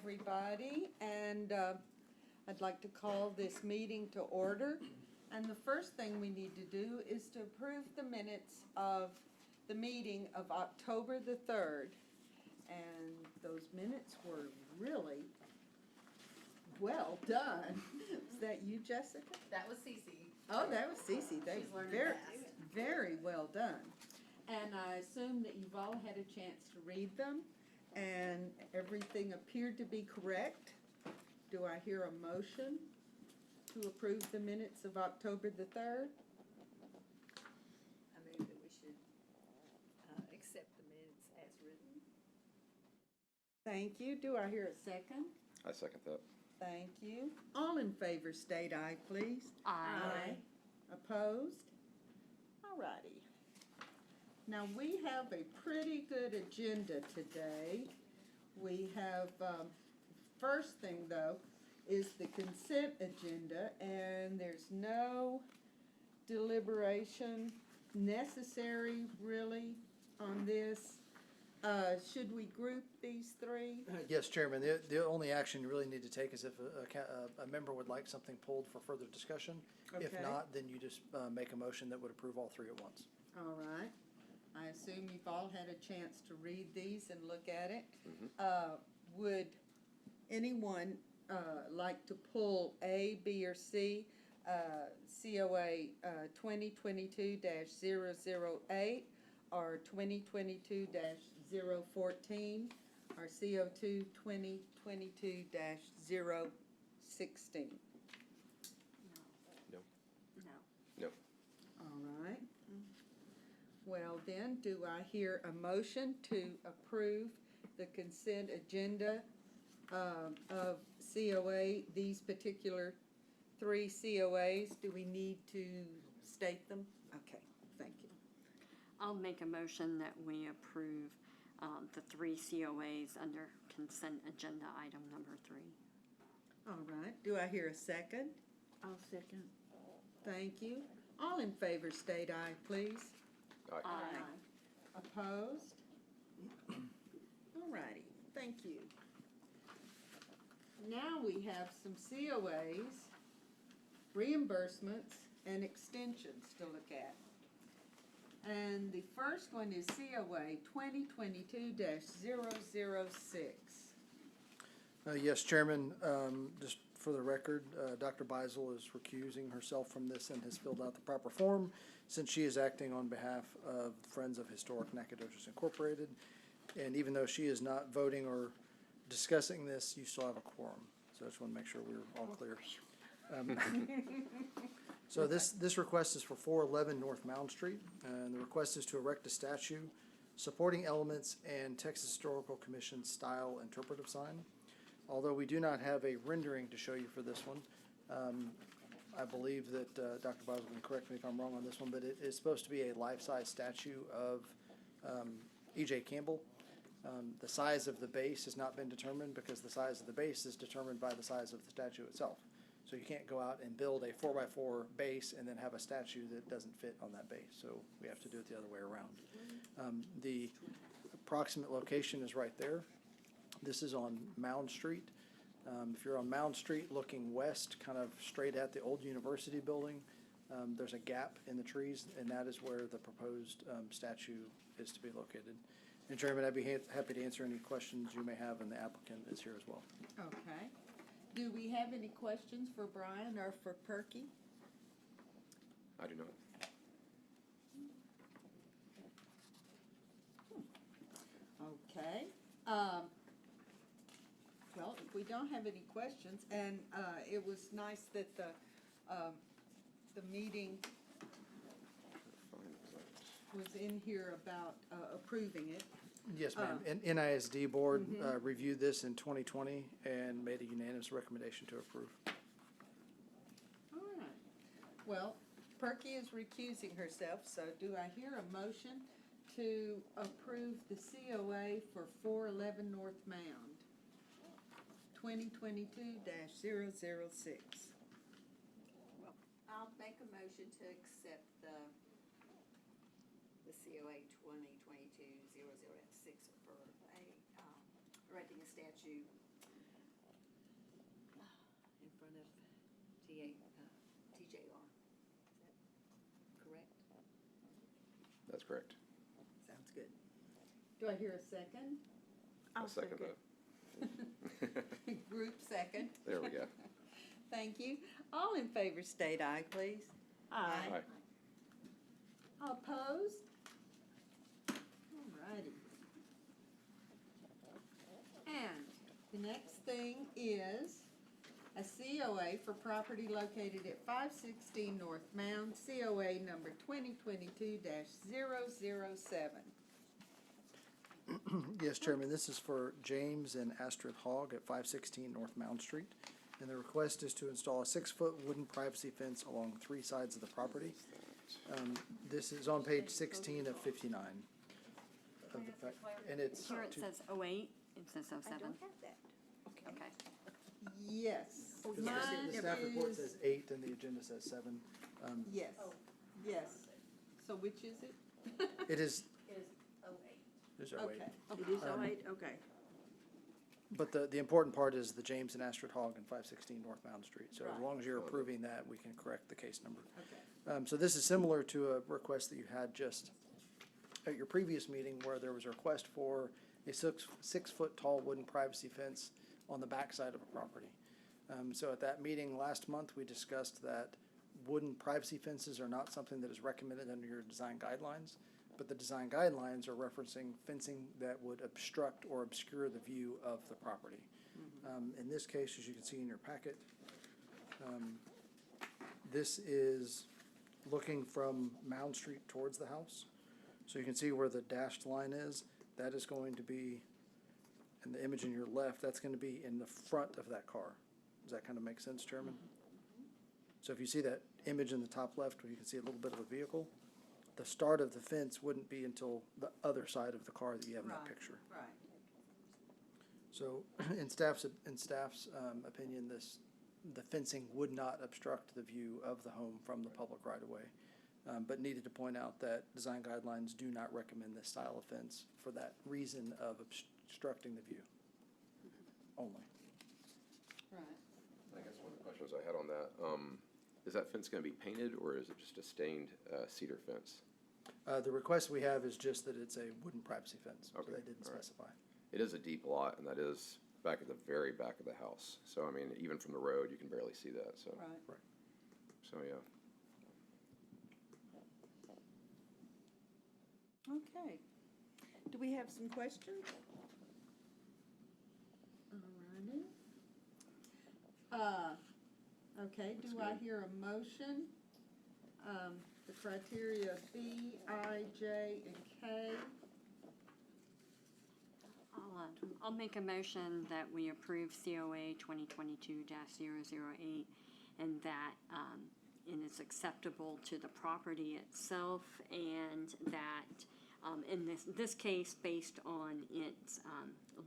everybody, and I'd like to call this meeting to order. And the first thing we need to do is to approve the minutes of the meeting of October the 3rd. And those minutes were really well done. Is that you, Jessica? That was Cece. Oh, that was Cece. They She's learning very, fast. very well done. And I assume that you've all had a chance to read them, and everything appeared to be correct. Do I hear a motion to approve the minutes of October the 3rd? I move that we should accept the minutes as written. Thank you. Do I hear a second? I second that. Thank you. All in favor state aye, please. Aye. Opposed? All righty. Now, we have a pretty good agenda today. We have, first thing though, is the consent agenda, and there's no deliberation necessary really on this. Should we group these three? Yes, Chairman. The only action you really need to take is if a member would like something pulled for further discussion. If Okay. not, then you just make a motion that would approve all three at once. All right. I assume you've all had a chance to read these and look at it. Would anyone like to pull A, B, or C, COA 2022-008 or 2022-014 or CO2 2022-016? No. No. No. All right. Well then, do I hear a motion to approve the consent agenda of COA, these particular three COAs? Do we need to state them? Okay, thank you. I'll make a motion that we approve the three COAs under consent agenda item number 3. All right, do I hear a second? I'll second. Thank you. All in favor state aye, please. Aye. Aye. Opposed? All righty, thank you. Now we have some COAs, reimbursements, and extensions to look at. And the first one is COA 2022-006. Yes, Chairman. Just for the record, Dr. Beisel is recusing herself from this and has filled out the proper form since she is acting on behalf of Friends of Historic Nacogdoches Incorporated. And even though she is not voting or discussing this, you still have a quorum. So I just want to make sure we're all clear. So this request is for 411 North Mound Street, and the request is to erect a statue supporting elements and Texas Historical Commission style interpretive sign. Although we do not have a rendering to show you for this one, I believe that Dr. Beisel can correct me if I'm wrong on this one, but it is supposed to be a life-size statue of E.J. Campbell. The size of the base has not been determined because the size of the base is determined by the size of the statue itself. So you can't go out and build a 4x4 base and then have a statue that doesn't fit on that base. So we have to do it the other way around. The approximate location is right there. This is on Mound Street. If you're on Mound Street looking west, kind of straight at the old university building, there's a gap in the trees, and that is where the proposed statue is to be located. And Chairman, I'd be happy to answer any questions you may have, and the applicant is here as well. Okay. Do we have any questions for Brian or for Perky? I do not. Okay. Well, if we don't have any questions, and it was nice that the meeting was in here about approving it. Yes, ma'am. And NISD Board reviewed this in 2020 and made a unanimous recommendation to approve. All right. Well, Perky is recusing herself, so do I hear a motion to approve the COA for 411 North Mound, 2022-006? Well, I'll make a motion to accept the COA 2022-006 for erecting a statue TJR. Is that correct? That's correct. Sounds good. Do I hear a second? I'll second that. Group second. There we go. Thank you. All in favor state aye, please. Aye. All opposed? All righty. And the next thing is a COA for property located at 516 North Mound, COA number 2022-007. Yes, Chairman, this is for James and Astrid Hogg at 516 North Mound Street. And the request is to install a 6-foot wooden privacy fence along 3 sides of the property. This is on page 16 of 59. Of the fact, and it's Here it to- says 08, it says 07. I don't have that. Okay. Yes. because Mine the staff report is- says 8 and the agenda says 7. Yes, yes. So which is it? It is, Is 08. there's our Okay. wait. It is 08, okay. But the important part is the James and Astrid Hogg and 516 North Mound Street. So as Right. long as you're approving that, we can correct the case number. Okay. So this is similar to a request that you had just at your previous meeting where there was a request for a 6-foot tall wooden privacy fence on the backside of a property. So at that meeting last month, we discussed that wooden privacy fences are not something that is recommended under your design guidelines, but the design guidelines are referencing fencing that would obstruct or obscure the view of the property. In this case, as you can see in your packet, this is looking from Mound Street towards the house. So you can see where the dashed line is. That is going to be, in the image in your left, that's going to be in the front of that car. Does that kind of make sense, Chairman? So if you see that image in the top left where you can see a little bit of a vehicle, the start of the fence wouldn't be until the other side of the car that you have in that Right. picture. Right. So in staff's opinion, the fencing would not obstruct the view of the home from the public right of way. But needed to point out that design guidelines do not recommend this style of fence for that reason of obstructing the view only. Right. I guess one of the questions I had on that, is that fence gonna be painted or is it just a stained cedar fence? The request we have is just that it's a wooden privacy fence, so Okay, they didn't all right. specify. It is a deep lot and that is back at the very back of the house. So I mean, even from the road, you can barely see that, so. Right. So, yeah. Okay. Do we have some questions? Alrighty. Okay, do I hear a motion? The criteria B, I, J, and K. I'll make a motion that we approve COA 2022-008 and that it is acceptable to the property itself and that in this case, based on its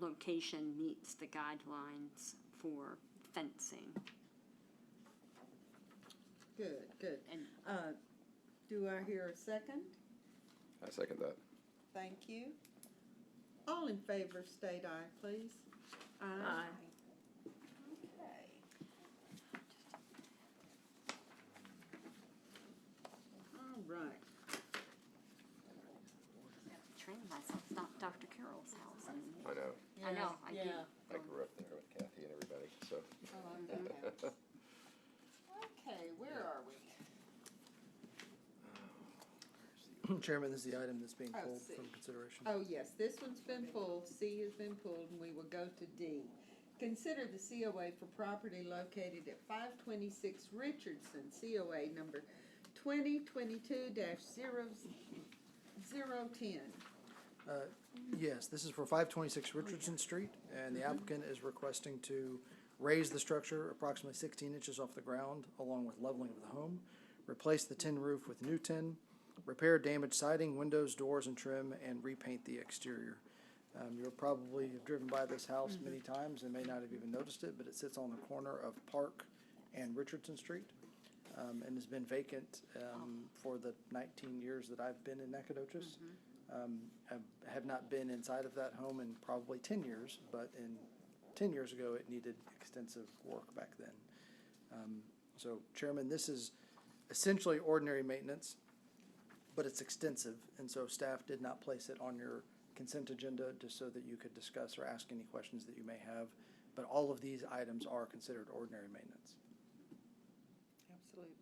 location, meets the guidelines for fencing. Good, good. And Do I hear a second? I second that. Thank you. All in favor state aye, please. Aye. Okay. All right. train myself, it's not Dr. Carroll's house anymore. I know. I know, I do. Yeah. I grew up there with Kathy and everybody, so. Okay, where are we? Chairman, this is the item that's being Oh, pulled C. from consideration. Oh, yes, this one's been pulled, C has been pulled, and we will go to D. Consider the COA for property located at 526 Richardson, COA number 2022-0010. Yes, this is for 526 Richardson Street, and the applicant is requesting to raise the structure approximately 16 inches off the ground, along with leveling of the home, replace the tin roof with new tin, repair damaged siding, windows, doors, and trim, and repaint the exterior. You're probably driven by this house many times and may not have even noticed it, but it sits on the corner of Park and Richardson Street, and has been vacant for the 19 years that I've been in Nacogdoches. I have not been inside of that home in probably 10 years, but 10 years ago, it needed extensive work back then. So Chairman, this is essentially ordinary maintenance, but it's extensive, and so staff did not place it on your consent agenda just so that you could discuss or ask any questions that you may have. But all of these items are considered ordinary maintenance. Absolutely.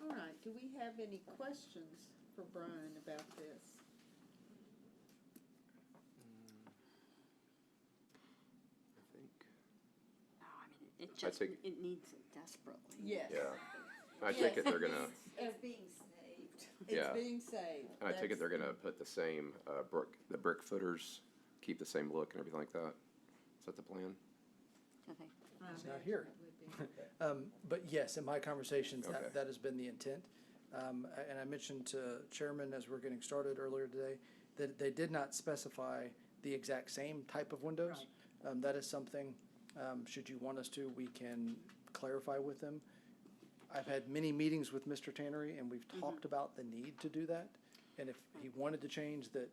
All right, do we have any questions for Brian about this? I think, No, I mean, it just, think- it needs it desperately. Yes. yeah. I take it they're gonna, It's being saved. It's Yeah. being saved. and I take it That's- they're gonna put the same, the brick footers, keep the same look and everything like that? Is that the plan? I think. I It's not imagine here. it would be. But yes, in my conversations, Okay. that has been the intent. And I mentioned to Chairman as we're getting started earlier today, that they did not specify the exact same type of windows. That is something, should you want us to, we can clarify with them. I've had many meetings with Mr. Tannery, and we've talked about the need to do that. And if he wanted to change that,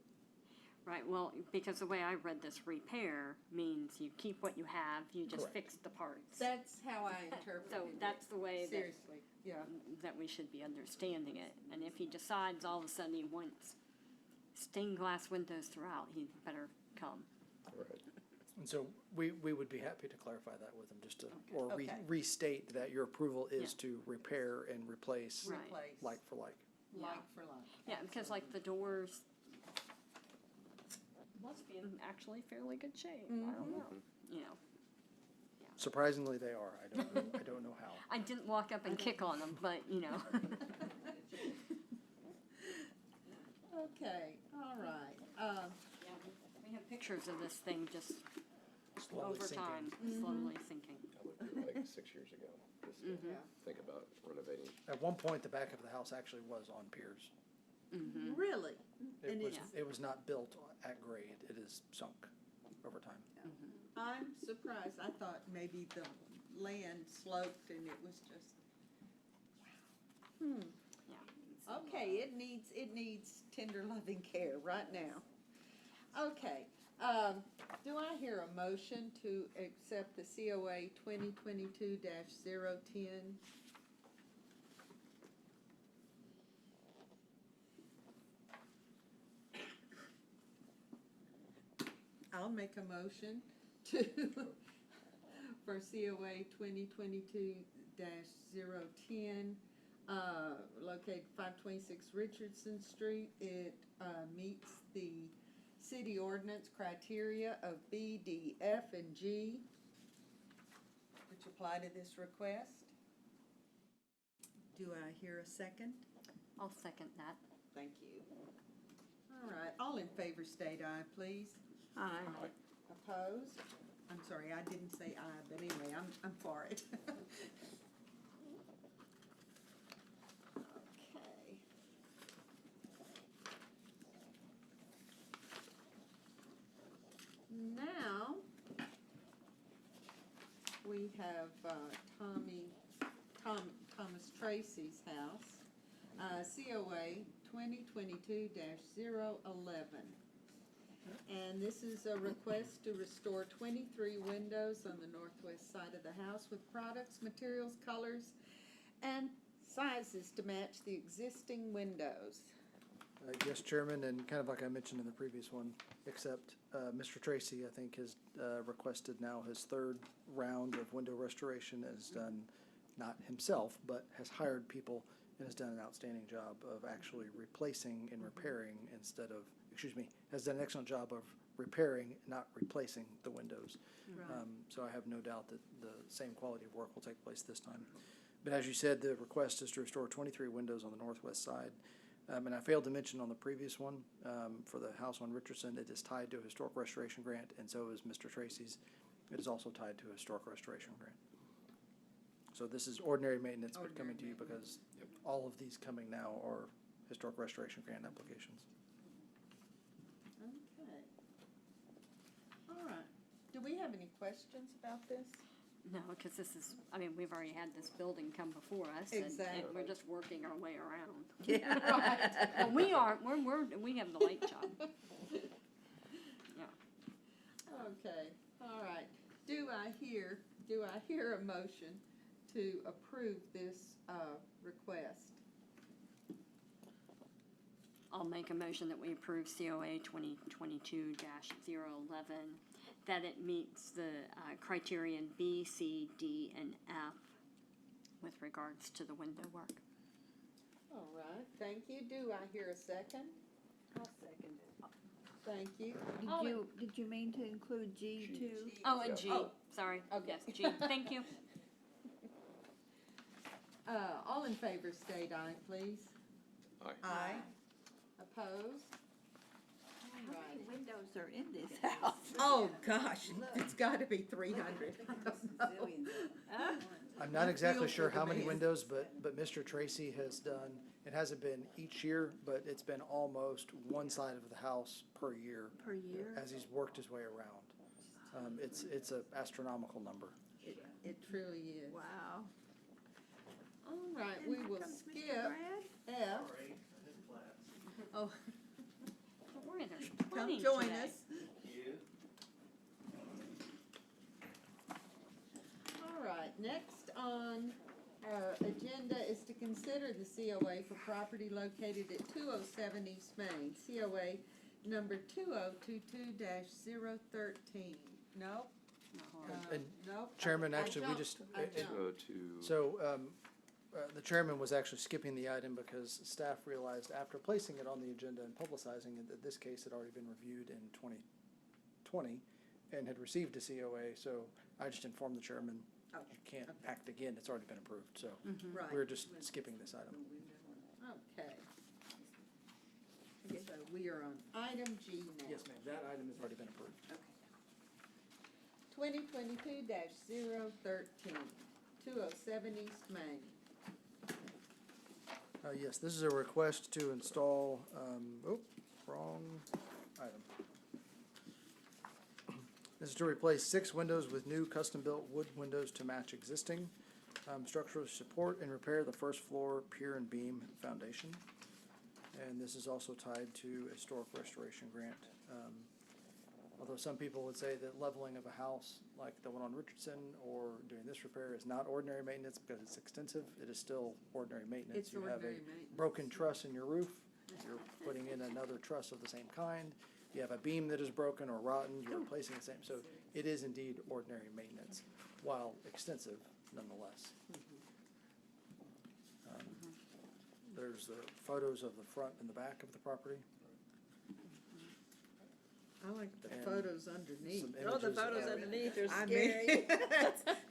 Right, well, because the way I read this, repair means you keep what you have, you just Correct. fix the parts. That's how I interpreted So it. that's the way that, Seriously, yeah. that we should be understanding it. And if he decides all of a sudden he wants stained glass windows throughout, he better come. Right. and so we would be happy to clarify that with him, just to, or Okay. restate that your approval is Yeah. to repair and replace Right. Replace. like for like. Like for like. Yeah, because like the doors must be in actually fairly good shape. I don't know, you know. Surprisingly, they are. I don't know how. I didn't walk up and kick on them, but you know. Okay, all right. Yeah, we have pictures of this thing just Slowly over sinking. time, slowly sinking. I lived here like 6 years ago, just to Yeah. think about renovating. At one point, the back of the house actually was on piers. Really? It And was, it's- it was not built at grade. It is sunk over time. I'm surprised. I thought maybe the land sloped and it was just, Yeah. okay, it needs tender loving care right now. Okay, do I hear a motion to accept the COA 2022-010? I'll make a motion to, for COA 2022-010, located 526 Richardson Street. It meets the city ordinance criteria of B, D, F, and G, which apply to this request. Do I hear a second? I'll second that. Thank you. All right, all in favor state aye, please. Aye. Opposed? I'm sorry, I didn't say aye, but anyway, I'm for it. Okay. Now, we have Thomas Tracy's house, COA 2022-011. And this is a request to restore 23 windows on the northwest side of the house with products, materials, colors, and sizes to match the existing windows. Yes, Chairman, and kind of like I mentioned in the previous one, except Mr. Tracy, I think, has requested now his third round of window restoration, has done, not himself, but has hired people and has done an outstanding job of actually replacing and repairing instead of, has done an excellent job of repairing, not replacing the windows. Right. So I have no doubt that the same quality of work will take place this time. But as you said, the request is to restore 23 windows on the northwest side. And I failed to mention on the previous one, for the house on Richardson, it is tied to a historic restoration grant, and so is Mr. Tracy's. It is also tied to a historic restoration grant. So this is ordinary maintenance, but coming to you Ordinary because all of these coming now are historic restoration grant applications. Okay. All right. Do we have any questions about this? No, because this is, I mean, we've already had this building come before us. And Exactly. we're just working our way around. Yeah. Well, we are, we have the light job. Yeah. Okay, all right. Do I hear a motion to approve this, request? I'll make a motion that we approve COA 2022-011, that it meets the criterion B, C, D, and F with regards to the window work. All right, thank you. Do I hear a second? I'll second it. Thank you. Did you mean to include G too? Oh, and G, Oh. sorry. Okay. Yes, G, thank you. All in favor state aye, please. Aye. Opposed? How many Alrighty. windows are in this house? Oh, gosh, it's gotta be 300. I'm not exactly Feel sure for the how many man. windows, but Mr. Tracy has done, it hasn't been each year, but it's been almost one side of the house per year Per year? as he's worked his way around. It's an astronomical number. It truly is. Wow. All right, And we here will comes Mr. skip Brad. F. Oh, Don't worry, there's come plenty join today. us. All right, next on our agenda is to consider the COA for property located at 207 East Main, COA number 2022-013. Nope. And Nope. Chairman, I actually, we jumped. just, I it- jumped. Go to. So, the chairman was actually skipping the item because staff realized after placing it on the agenda and publicizing it, that this case had already been reviewed in 2020 and had received a COA, so I just informed the chairman, Oh, you can't okay. act again, it's already been approved, so Right. we're just skipping this item. Okay. So we are on item G now. Yes, ma'am, that item has already been approved. 2022-013, 207 East Main. Yes, this is a request to install, wrong item. This is to replace 6 windows with new custom-built wood windows to match existing. Structural support and repair the first floor pier and beam foundation. And this is also tied to a historic restoration grant. Although some people would say that leveling of a house like the one on Richardson or doing this repair is not ordinary maintenance because it's extensive, it is still ordinary maintenance. It's You have ordinary a maintenance. broken truss in your roof, you're putting in another truss of the same kind. You have a beam that is broken or rotten, you're replacing the same. So it is indeed ordinary maintenance, while extensive nonetheless. There's the photos of the front and the back of the property. I like the And photos underneath. some Oh, the images of photos the- underneath are I scary. mean,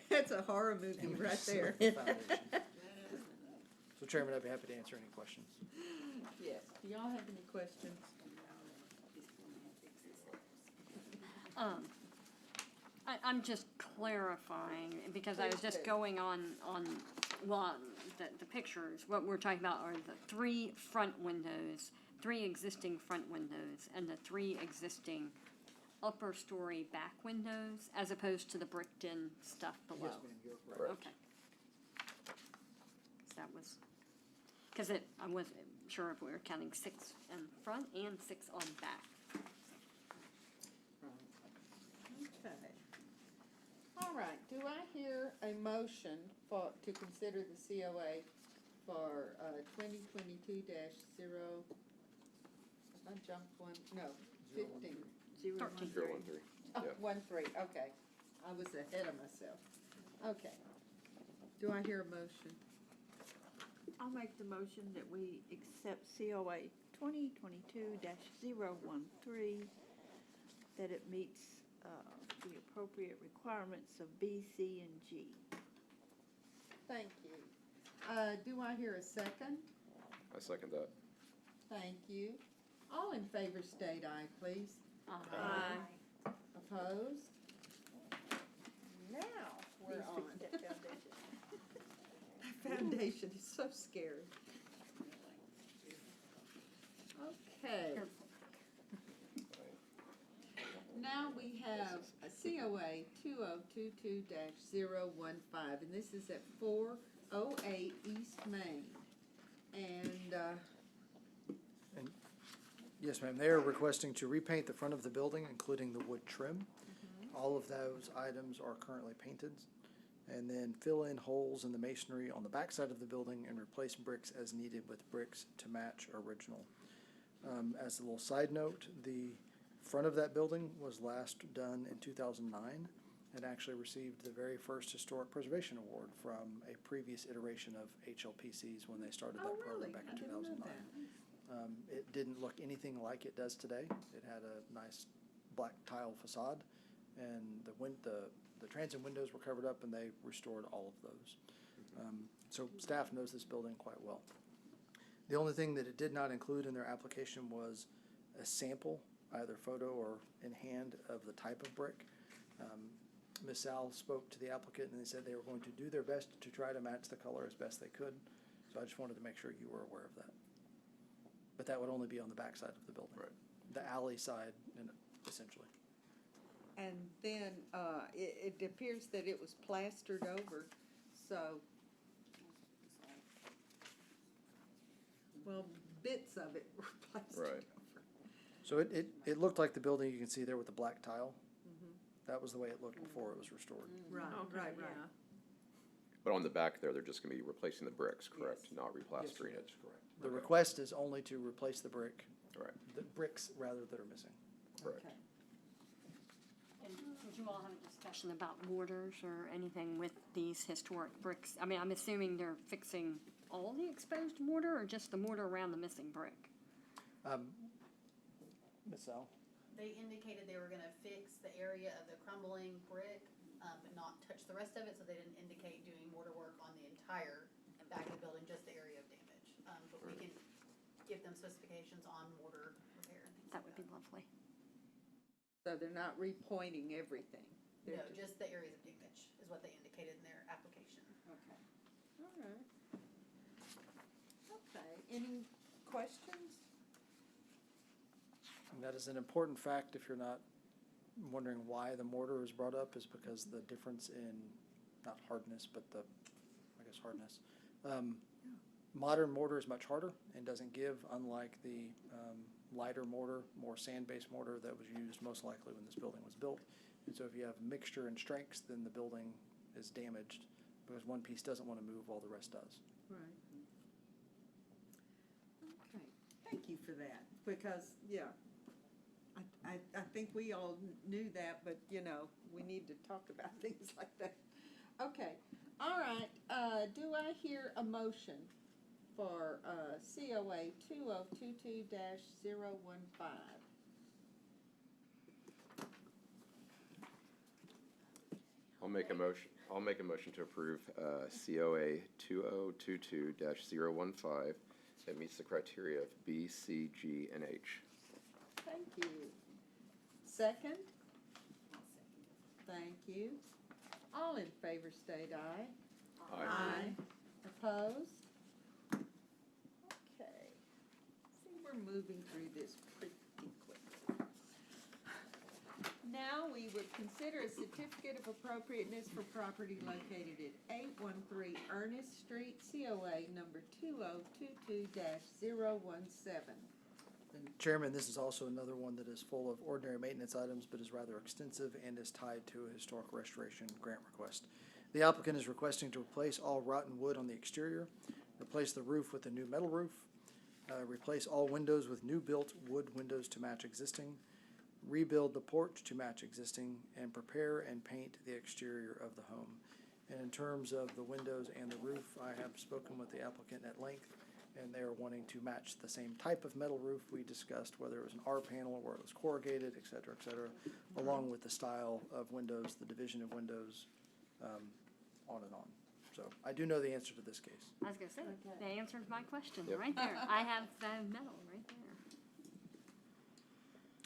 that's a horror movie right images of there. the foundation. So Chairman, I'd be happy to answer any questions. Yes. Do y'all have any questions? I'm just clarifying, because I was Please just do. going on, well, the pictures, what we're talking about are the 3 front windows, 3 existing front windows, and the 3 existing upper story back windows, as opposed to the bricked-in stuff below. you're Correct. Okay. 'Cause that was, I wasn't sure if we were counting 6 in front and 6 on back. Okay. All right, do I hear a motion to consider the COA for, 2022-0, I jumped one, no, 15. 13. 013. Oh, Yep. 13, okay. I was ahead of myself. Okay. Do I hear a motion? I'll make the motion that we accept COA 2022-013, that it meets the appropriate requirements of B, C, and G. Thank you. Do I hear a second? I second that. Thank you. All in favor state aye, please. Aye. Opposed? Now, we're on. That foundation. That foundation is so scary. Okay. Now we have a COA 2022-015, and this is at 408 East Main. And, Yes, ma'am. They are requesting to repaint the front of the building, including the wood trim. All of those items are currently painted, and then fill in holes in the masonry on the backside of the building and replace bricks as needed with bricks to match original. As a little side note, the front of that building was last done in 2009 and actually received the very first Historic Preservation Award from a previous iteration of Hlpcs when they started Oh, that program really? back I in didn't know 2009. that. It didn't look anything like it does today. It had a nice black tile facade, and the transom windows were covered up, and they restored all of those. So staff knows this building quite well. The only thing that it did not include in their application was a sample, either photo or in hand, of the type of brick. Ms. Sal spoke to the applicant, and they said they were going to do their best to try to match the color as best they could. So I just wanted to make sure you were aware of that. But that would only be on the back side of the building. Right. The alley side, essentially. And then, it appears that it was plastered over, so. Well, bits of it were plastered Right. over. So it looked like the building you can see there with the black tile. That was the way it looked before it was restored. Right, right, right. But on the back there, they're just gonna be replacing the bricks, correct? Yes. Not replastering it? That's correct. The request is only to replace the brick, Right, the bricks rather that are missing. correct. Okay. And did you all have a discussion about mortars or anything with these historic bricks? I mean, I'm assuming they're fixing all the exposed mortar or just the mortar around the missing brick? Ms. Sal? They indicated they were gonna fix the area of the crumbling brick, but not touch the rest of it, so they didn't indicate doing mortar work on the entire back of the building, just the area of damage. But we can give them specifications on mortar repair and things That like would be lovely. So they're not repointing everything? No, They're just the areas of damage is what they indicated in their application. Okay, all right. Okay, any questions? And that is an important fact if you're not wondering why the mortar is brought up, is because the difference in, not hardness, but hardness. Modern mortar is much harder and doesn't give, unlike the lighter mortar, more sand-based mortar that was used most likely when this building was built. And so if you have mixture and strengths, then the building is damaged because one piece doesn't want to move while the rest does. Right. Okay, thank you for that, because, yeah, I think we all knew that, but, you know, we need to talk about things like that. Okay, all right, do I hear a motion for, COA 2022-015? I'll make a motion to approve, COA 2022-015 that meets the criteria of B, C, G, and H. Thank you. Second? Thank you. All in favor state aye. Opposed? Okay. See, we're moving through this pretty quickly. Now we would consider a certificate of appropriateness for property located at 813 Ernest Street, COA number 2022-017. Chairman, this is also another one that is full of ordinary maintenance items, but is rather extensive and is tied to a historic restoration grant request. The applicant is requesting to replace all rotten wood on the exterior, replace the roof with a new metal roof, replace all windows with new built wood windows to match existing, rebuild the porch to match existing, and prepare and paint the exterior of the home. And in terms of the windows and the roof, I have spoken with the applicant at length, and they are wanting to match the same type of metal roof we discussed, whether it was an R panel or where it was corrugated, et cetera, along with the style of windows, the division of windows, on and on. So I do know the answer to this case. I was gonna say, they answered my question Yep. right there. I have the metal right there.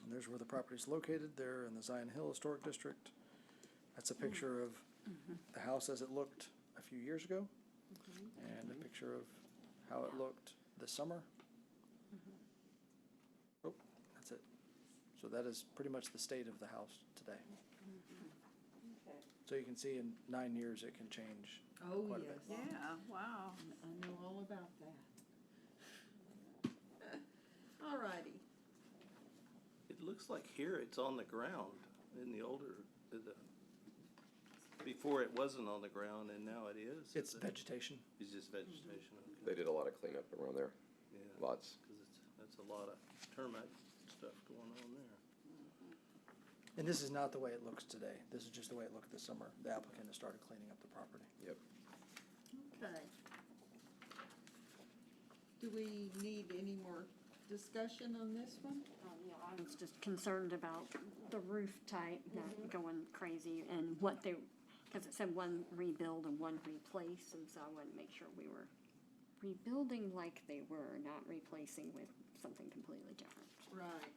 And there's where the property is located, there in the Zion Hill Historic District. That's a picture of the house as it looked a few years ago, and a picture of how it looked this summer. Oh, that's it. So that is pretty much the state of the house today. Okay. So you can see in 9 years, it can change Oh, quite a yes. bit. Yeah, wow. I know all about that. All righty. It looks like here it's on the ground in the older, before Before it wasn't on the ground and now it is? It's Is it- vegetation. It's just vegetation, okay. They did a lot of cleanup around there, Yeah, lots. cause that's a lot of termite stuff going on there. And this is not the way it looks today. This is just the way it looked this summer. The applicant has started cleaning up the property. Yep. Okay. Do we need any more discussion on this one? Yeah, I was just concerned about the roof type not going crazy and what they, because it said one rebuild and one replace, and so I wanted to make sure we were rebuilding like they were, not replacing with something completely different. Right.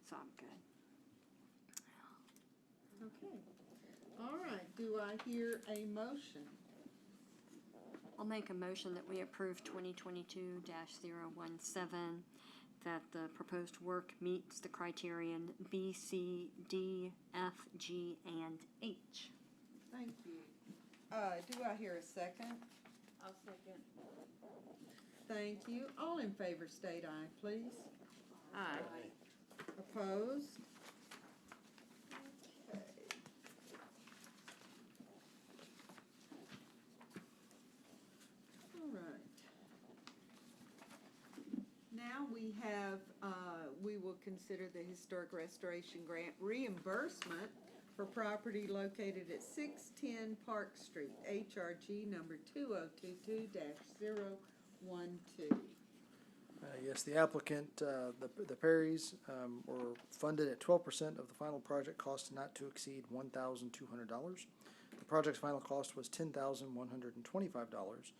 So I'm good. Okay. All right, do I hear a motion? I'll make a motion that we approve 2022-017, that the proposed work meets the criterion B, C, D, F, G, and H. Thank you. Do I hear a second? I'll second. Thank you. All in favor state aye, please. Aye. Opposed? Okay. All right. Now we have, we will consider the Historic Restoration Grant reimbursement for property located at 610 Park Street, HRG number 2022-012. Yes, the applicant, the Perrys, were funded at 12% of the final project cost not to exceed $1,200. The project's final cost was $10,125,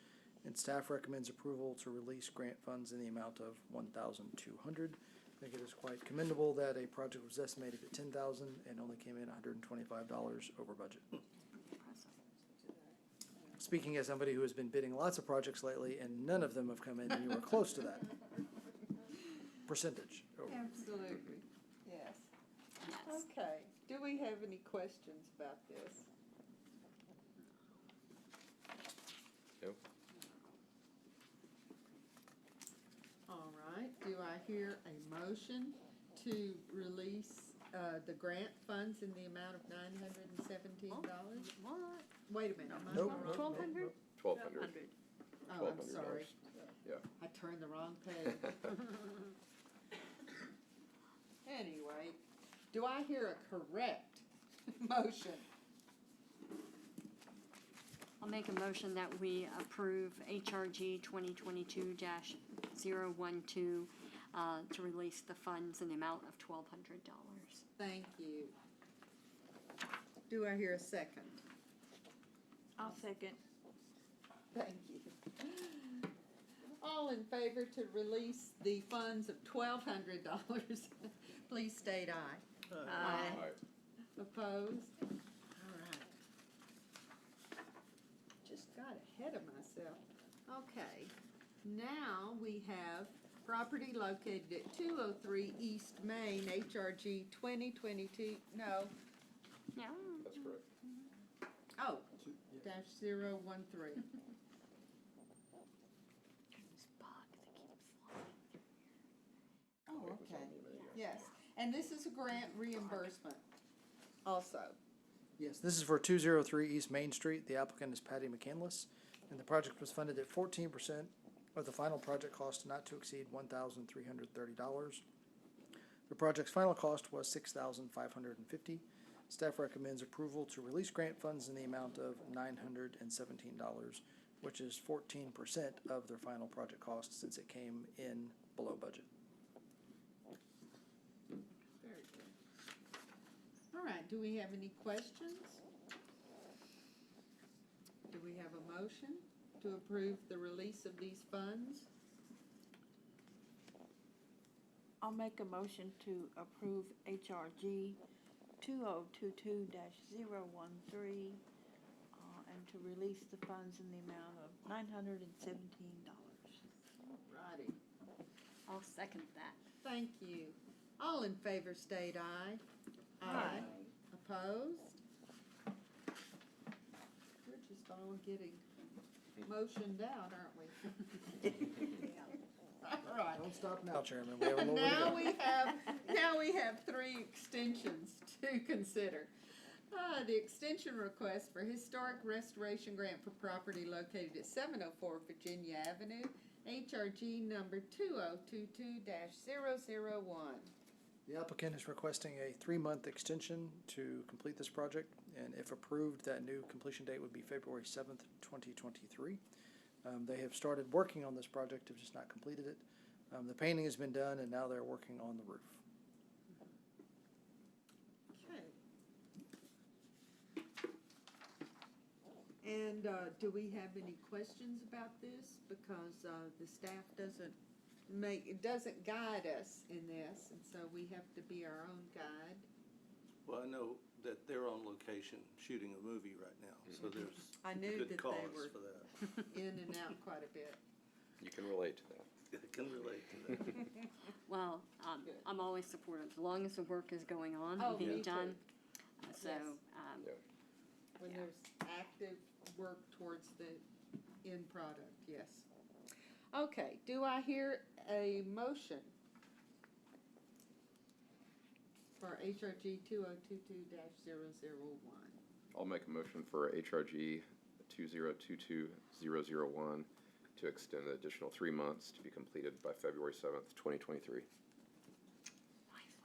and staff recommends approval to release grant funds in the amount of $1,200. I think it is quite commendable that a project was estimated at $10,000 and only came in $125 over budget. Speaking as somebody who has been bidding lots of projects lately, and none of them have come in anywhere close to that percentage. over. Absolutely, yes. Yes. Okay, do we have any questions about this? Nope. All right, do I hear a motion to release, the grant funds in the amount of $917? What? Wait a minute, am I Nope, on the nope, wrong? nope, 1,200? nope. 1,200. Oh, I'm sorry, Yeah. I turned the wrong page. Anyway, do I hear a correct motion? I'll make a motion that we approve HRG 2022-012 to release the funds in the amount of $1,200. Thank you. Do I hear a second? I'll second. Thank you. All in favor to release the funds of $1,200, please state aye. Aye. Opposed? All right. Just got ahead of myself. Okay, now we have property located at 203 East Main, HRG 2022, no, Yeah. That's correct. oh, dash 013. Oh, okay, yes, and this is a grant reimbursement also. Yes, this is for 203 East Main Street. The applicant is Patty McCandless, and the project was funded at 14% of the final project cost not to exceed $1,330. The project's final cost was $6,550. Staff recommends approval to release grant funds in the amount of $917, which is 14% of their final project cost since it came in below budget. Very good. All right, do we have any questions? Do we have a motion to approve the release of these funds? I'll make a motion to approve HRG 2022-013, and to release the funds in the amount of $917. Righty, I'll second that. thank you. All in favor state aye. Aye. Opposed? We're just all getting motioned out, aren't we? All right. Don't stop now, Chairman. We have a little way to go. Now we have 3 extensions to consider. The extension request for historic restoration grant for property located at 704 Virginia Avenue, HRG number 2022-001. The applicant is requesting a 3-month extension to complete this project, and if approved, that new completion date would be February 7th, 2023. They have started working on this project, have just not completed it. The painting has been done, and now they're working on the roof. Okay. And do we have any questions about this? Because the staff doesn't guide us in this, and so we have to be our own guide. Well, I know that they're on location shooting a movie right now, so there's I knew good that cause they were for that. in and out quite a bit. You can relate to that. I can relate to that. Well, I'm always supportive, as long as the work is going on Oh, and being me too. done. So, Yes. Yeah. When Yeah. there's active work towards the end product, yes. Okay, do I hear a motion for HRG 2022-001? I'll make a motion for HRG 2022-001 to extend an additional 3 months to be completed by February 7th, 2023.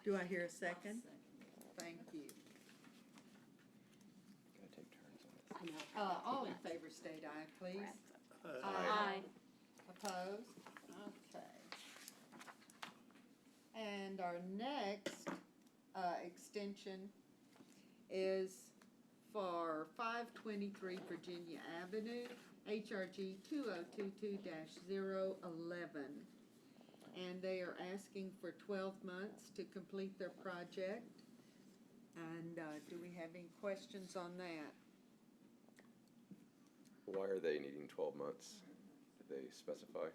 Do I hear a second? Thank you. Gotta take turns on this. I know. All in favor state aye, please. Aye. Opposed? Okay. And our next extension is for 523 Virginia Avenue, HRG 2022-011. And they are asking for 12 months to complete their project. And do we have any questions on that? Why are they needing 12 months? Did they specify?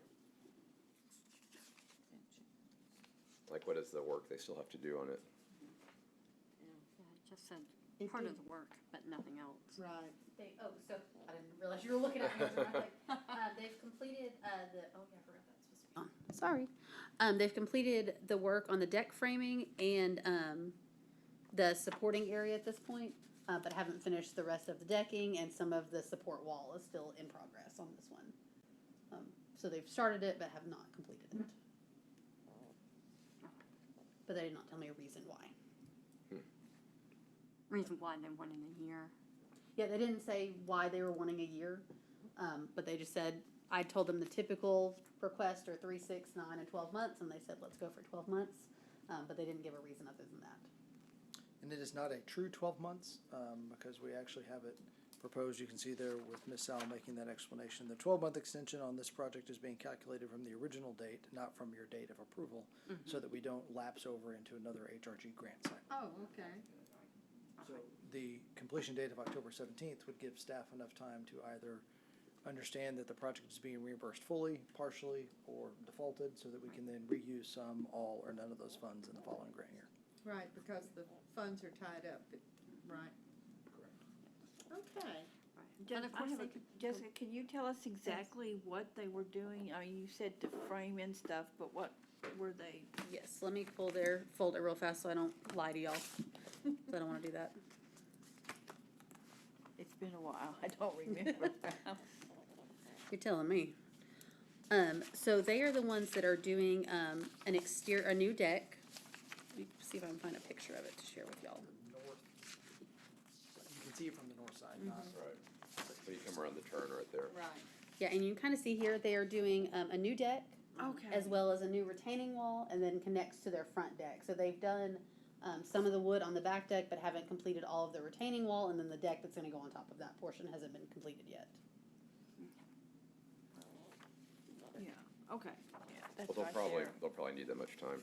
Like, what is the work they still have to do on it? Yeah, it just said It part did- of the work, but nothing else. Right. So I didn't realize you were looking at me. I was like, they've completed oh yeah, I forgot that's supposed to be on. Sorry. They've completed the work on the deck framing and the supporting area at this point, but haven't finished the rest of the decking, and some of the support wall is still in progress on this one. So they've started it but have not completed it. But they did not tell me a reason why. Reason why they wanted a year. Yeah, they didn't say why they were wanting a year, but they just said, I told them the typical request are 3, 6, 9, and 12 months, and they said, let's go for 12 months, but they didn't give a reason other than that. And it is not a true 12 months, because we actually have it proposed. You can see there with Ms. Sal making that explanation. The 12-month extension on this project is being calculated from the original date, not from your date of approval, so that we don't lapse over into another HRG grant cycle. Oh, okay. So the completion date of October 17th would give staff enough time to either understand that the project is being reimbursed fully, partially, or defaulted, so that we can then reuse some, all, or none of those funds in the following grant year. Right, because the funds are tied up, right? Correct. Okay. And of course, Jessica, can you tell us exactly what they were doing? I mean, you said to frame and stuff, but what were they? Yes, let me pull their folder real fast so I don't lie to y'all. I don't want to do that. It's been a while, I don't remember. You're telling me. So they are the ones that are doing a new deck. Let me see if I can find a picture of it to share with y'all. North, you can see it from the north side, not Right. So you come around the turn right there. Right. Yeah, and you can kind of see here they are doing a new deck Okay. as well as a new retaining wall, and then connects to their front deck. So they've done some of the wood on the back deck, but haven't completed all of the retaining wall, and then the deck that's going to go on top of that portion hasn't been completed yet. Yeah, okay, yeah, that's Well, right they'll there. probably need that much time.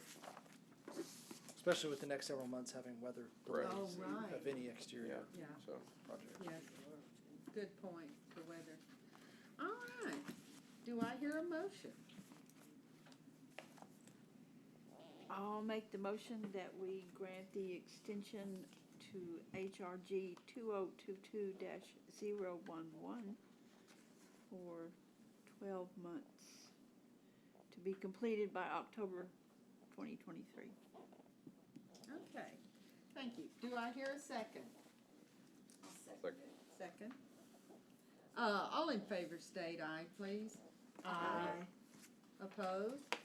especially with the next several months having weather Right. delays Oh, right. of any exterior Yeah. So, project. Yes, good point, the weather. All right, do I hear a motion? I'll make the motion that we grant the extension to HRG 2022-011 for 12 months to be completed by October 2023. Okay, thank you. Do I hear a second? Second. All in favor state aye, please. Aye. Opposed?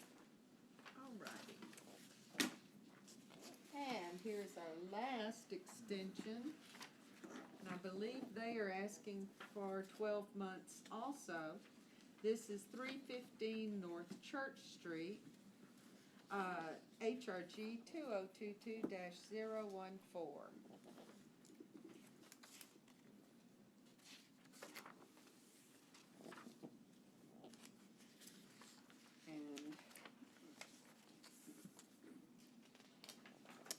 All righty. And here's our last extension. And I believe they are asking for 12 months also. This is 315 North Church Street, HRG 2022-014.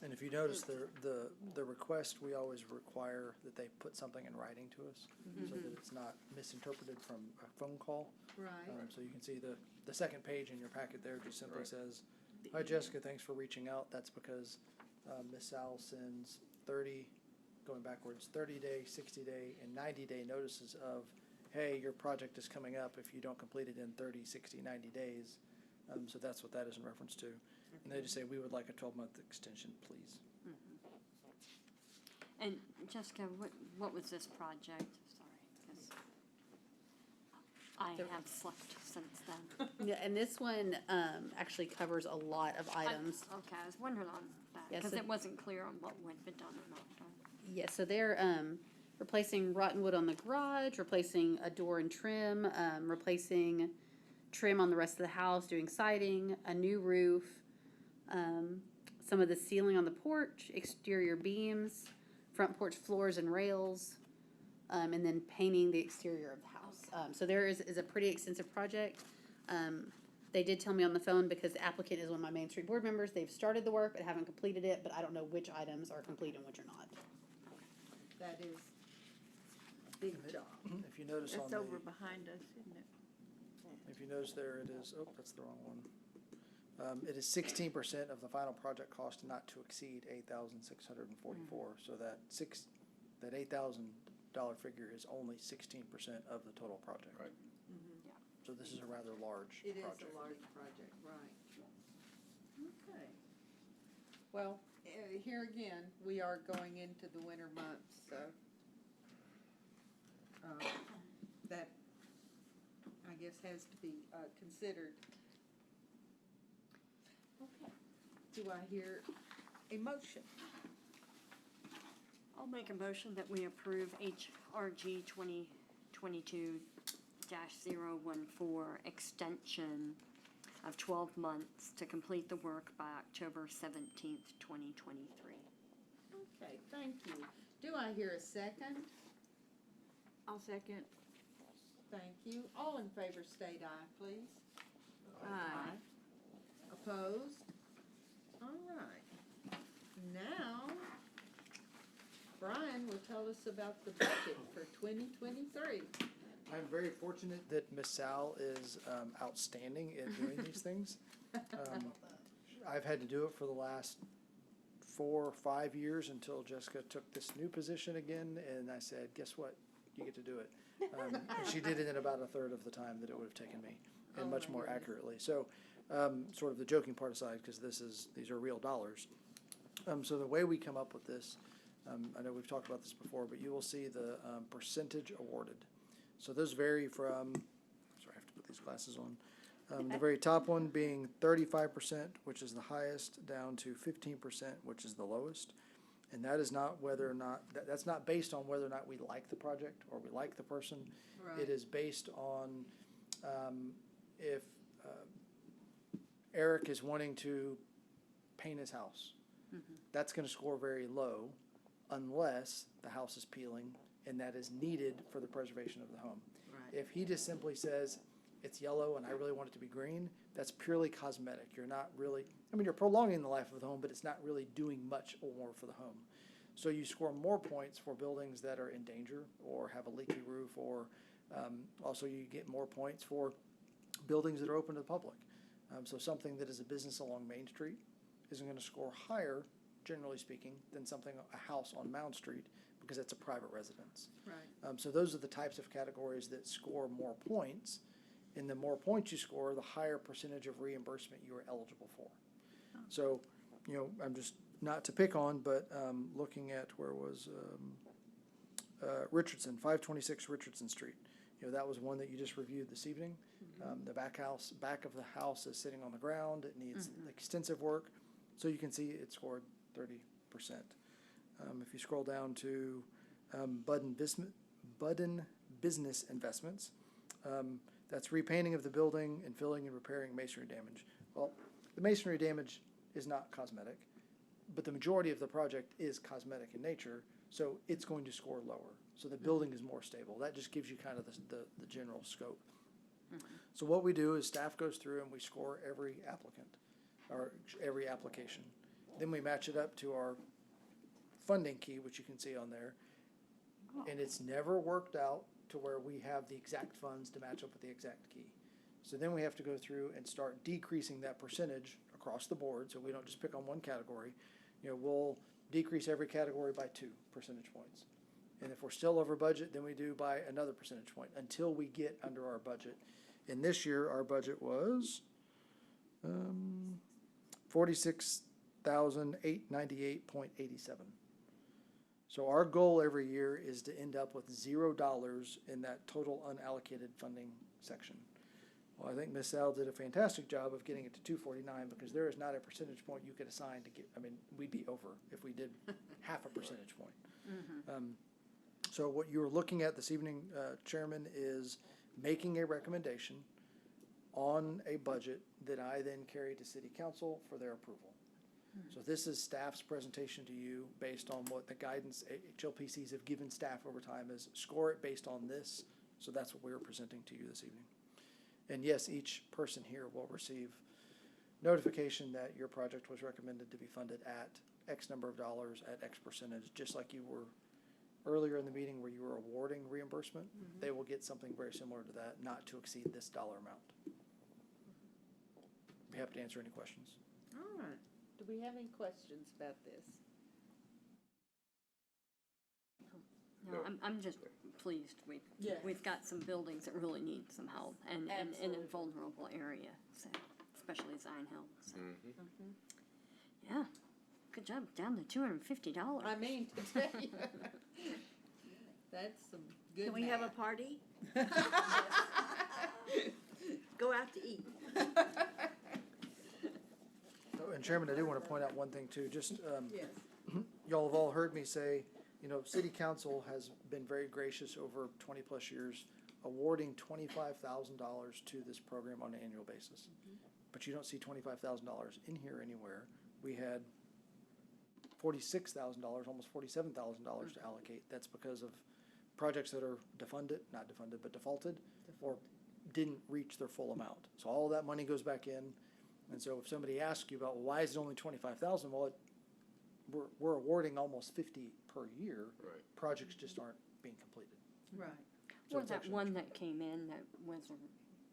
And if you notice, the request, we always require that they put something in writing to us, so that it's not misinterpreted from a phone call. Right. So you can see the second page in your packet there just simply Right. says, "Hi Jessica, thanks for reaching out." That's because Ms. Sal sends 30, going backwards, 30-day, 60-day, and 90-day notices of, hey, your project is coming up if you don't complete it in 30, 60, 90 days. So that's what that is in reference to. And they just say, we would like a 12-month extension, please. And Jessica, what was this project? Sorry, 'cause I have slept since then. Yeah, and this one, actually covers a lot of items. Okay, I was wondering on that, Yeah, because so- it wasn't clear on what would be done or not done. Yeah, so they're, replacing rotten wood on the garage, replacing a door and trim, replacing trim on the rest of the house, doing siding, a new roof, some of the ceiling on the porch, exterior beams, front porch floors and rails, and then painting the exterior of the house. So there is a pretty extensive project. They did tell me on the phone, because the applicant is one of my Main Street board members, they've started the work but haven't completed it, but I don't know which items are complete and which are not. That is big job. If you notice on That's the, over behind us, isn't it? if you notice there, it is, oh, that's the wrong one. It is 16% of the final project cost not to exceed $8,644. So that $8,000 figure is only 16% of the total project. Right. So this is a rather large It is project. a large project, right. Okay. Well, here again, we are going into the winter months, so that, I guess, has to be considered. Okay. Do I hear a motion? I'll make a motion that we approve HRG 2022-014 extension of 12 months to complete the work by October 17th, 2023. Okay, thank you. Do I hear a second? I'll second. Thank you. All in favor state aye, please. Aye. Opposed? All right. Now, Brian will tell us about the budget for 2023. I'm very fortunate that Miss Sal is outstanding at doing these things. I've had to do it for the last 4 or 5 years until Jessica took this new position again, and I said, guess what? You get to do it. And she did it in about a third of the time that it would have taken me, and Oh, much my more goodness. accurately. So, sort of the joking part aside, because these are real dollars. So the way we come up with this, I know we've talked about this before, but you will see the percentage awarded. So those vary from, sorry, I have to put these glasses on. The very top one being 35%, which is the highest, down to 15%, which is the lowest. And that is not whether or not, that's not based on whether or not we like the project or we like the person. Right. It is based on if Eric is wanting to paint his house. That's going to score very low unless the house is peeling, and that is needed for the preservation of the home. Right. If he just simply says, it's yellow and I really want it to be green, that's purely cosmetic. You're not really, I mean, you're prolonging the life of the home, but it's not really doing much more for the home. So you score more points for buildings that are in danger or have a leaky roof, or also you get more points for buildings that are open to the public. So something that is a business along Main Street isn't going to score higher, generally speaking, than something, a house on Mound Street, because it's a private residence. Right. So those are the types of categories that score more points, and the more points you score, the higher percentage of reimbursement you are eligible for. So, you know, I'm just, not to pick on, but looking at, where was, Richardson, 526 Richardson Street. You know, that was one that you just reviewed this evening. The back of the house is sitting on the ground. It needs extensive work. So you can see it scored 30%. If you scroll down to Budden Business Investments, that's repainting of the building and filling and repairing masonry damage. Well, the masonry damage is not cosmetic, but the majority of the project is cosmetic in nature, so it's going to score lower. So the building is more stable. That just gives you kind of the general scope. So what we do is staff goes through and we score every applicant, or every application. Then we match it up to our funding key, which you can see on there. And it's never worked out to where we have the exact funds to match up with the exact key. So then we have to go through and start decreasing that percentage across the board, so we don't just pick on one category. You know, we'll decrease every category by 2 percentage points. And if we're still over budget, then we do by another percentage point until we get under our budget. And this year, our budget was $46,898.87. So our goal every year is to end up with $0 in that total unallocated funding section. Well, I think Ms. Sal did a fantastic job of getting it to 249 because there is not a percentage point you could assign to get, I mean, we'd be over if we did half a percentage point. So what you're looking at this evening, Chairman, is making a recommendation on a budget that I then carry to City Council for their approval. So this is staff's presentation to you based on what the guidance HLPCs have given staff over time is score it based on this. So that's what we're presenting to you this evening. And yes, each person here will receive notification that your project was recommended to be funded at X number of dollars at X percentage, just like you were earlier in the meeting where you were awarding reimbursement. They will get something very similar to that, not to exceed this dollar amount. Be happy to answer any questions. All right. Do we have any questions about this? No, I'm just pleased. Yes. We've got some buildings that really need some help and in a Absolutely. vulnerable area, so, especially Zion Hill. So. Yeah, good job, down to $250. I mean, to tell you, that's some good Can we have a math. party? Go out to eat. Oh, and Chairman, I do want to point out one thing too, just, Yes. y'all have all heard me say, you know, City Council has been very gracious over 20-plus years, awarding $25,000 to this program on an annual basis. But you don't see $25,000 in here anywhere. We had $46,000, almost $47,000 to allocate. That's because of projects that are defaulted, or didn't reach their full amount. So all of that money goes back in. And so if somebody asks you about, well, why is it only $25,000? Well, we're awarding almost 50 per year. Right. Projects just aren't being completed. Right. So Or it's that actually one much that came in that was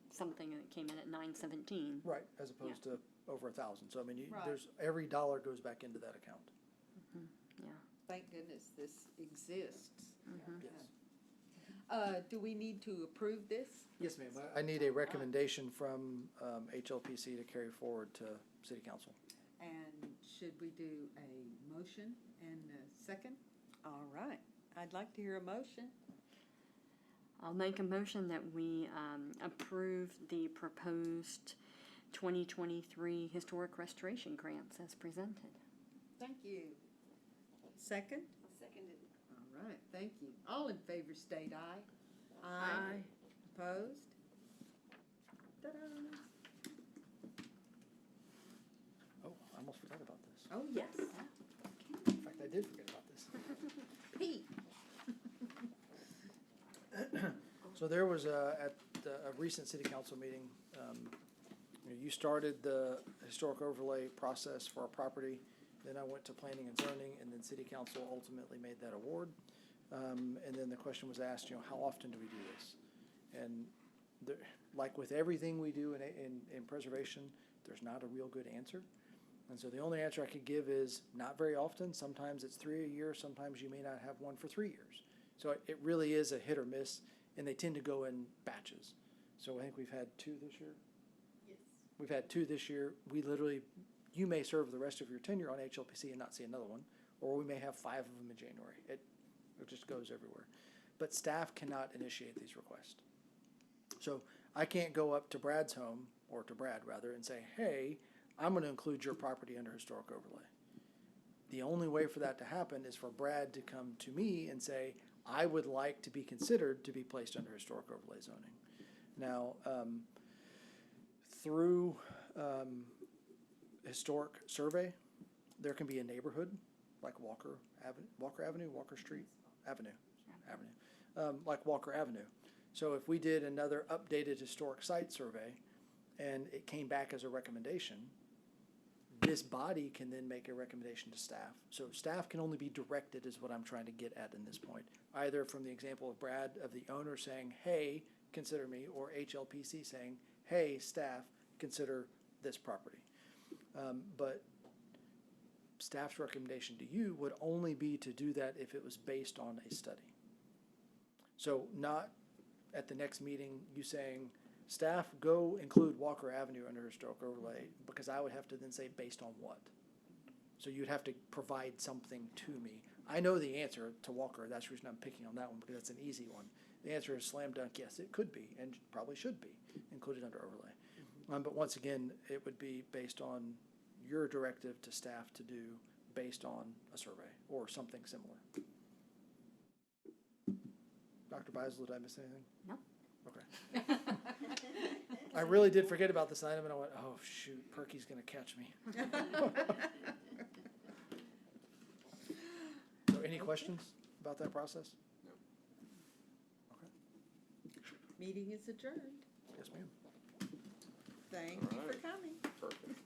something that came in at 917. Right, as opposed to over 1,000. So I mean, Right. there's every dollar goes back into that account. Yeah. Thank goodness this exists. Yes. Do we need to approve this? Yes, ma'am. I need a recommendation from HLPC to carry forward to City Council. And should we do a motion and a second? All right. I'd like to hear a motion. I'll make a motion that we approve the proposed 2023 historic restoration grants as presented. Thank you. Second? Seconded. All right, thank you. All in favor state aye. Aye. Opposed? Ta-da. Oh, I almost forgot about this. Oh, yes. In fact, I did forget about this. Pete. So there was at a recent city council meeting, you started the historic overlay process for our property. Then I went to planning and zoning, and then city council ultimately made that award. And then the question was asked, how often do we do this? And like with everything we do in preservation, there's not a real good answer. And so the only answer I could give is not very often. Sometimes it's 3 a year. Sometimes you may not have one for 3 years. So it really is a hit or miss, and they tend to go in batches. So I think we've had 2 this year. Yes. We've had 2 this year. You may serve the rest of your tenure on HLPC and not see another one, or we may have 5 of them in January. It just goes everywhere. But staff cannot initiate these requests. So I can't go up to Brad's home, or to Brad rather, and say, hey, I'm gonna include your property under historic overlay. The only way for that to happen is for Brad to come to me and say, I would like to be considered to be placed under historic overlay zoning. Now, through historic survey, there can be a neighborhood, like Walker Street Avenue, like Walker Avenue. So if we did another updated historic site survey and it came back as a recommendation, this body can then make a recommendation to staff. So staff can only be directed is what I'm trying to get at in this point. Either from the example of Brad, of the owner saying, hey, consider me, or HLPC saying, hey, staff, consider this property. But staff's recommendation to you would only be to do that if it was based on a study. So not at the next meeting, you saying, staff, go include Walker Avenue under historic overlay, because I would have to then say based on what? So you'd have to provide something to me. I know the answer to Walker. That's the reason I'm picking on that one, because that's an easy one. The answer is slam dunk, yes, it could be, and probably should be included under overlay. But once again, it would be based on your directive to staff to do based on a survey or something similar. Dr. Beisel, did I miss anything? No. Okay. I really did forget about this item, and I went, oh, shoot, Perky's going to catch me. So any questions about that process? No. Okay. Meeting is adjourned. Yes, ma'am. Thank you for Alright. coming. Perfect.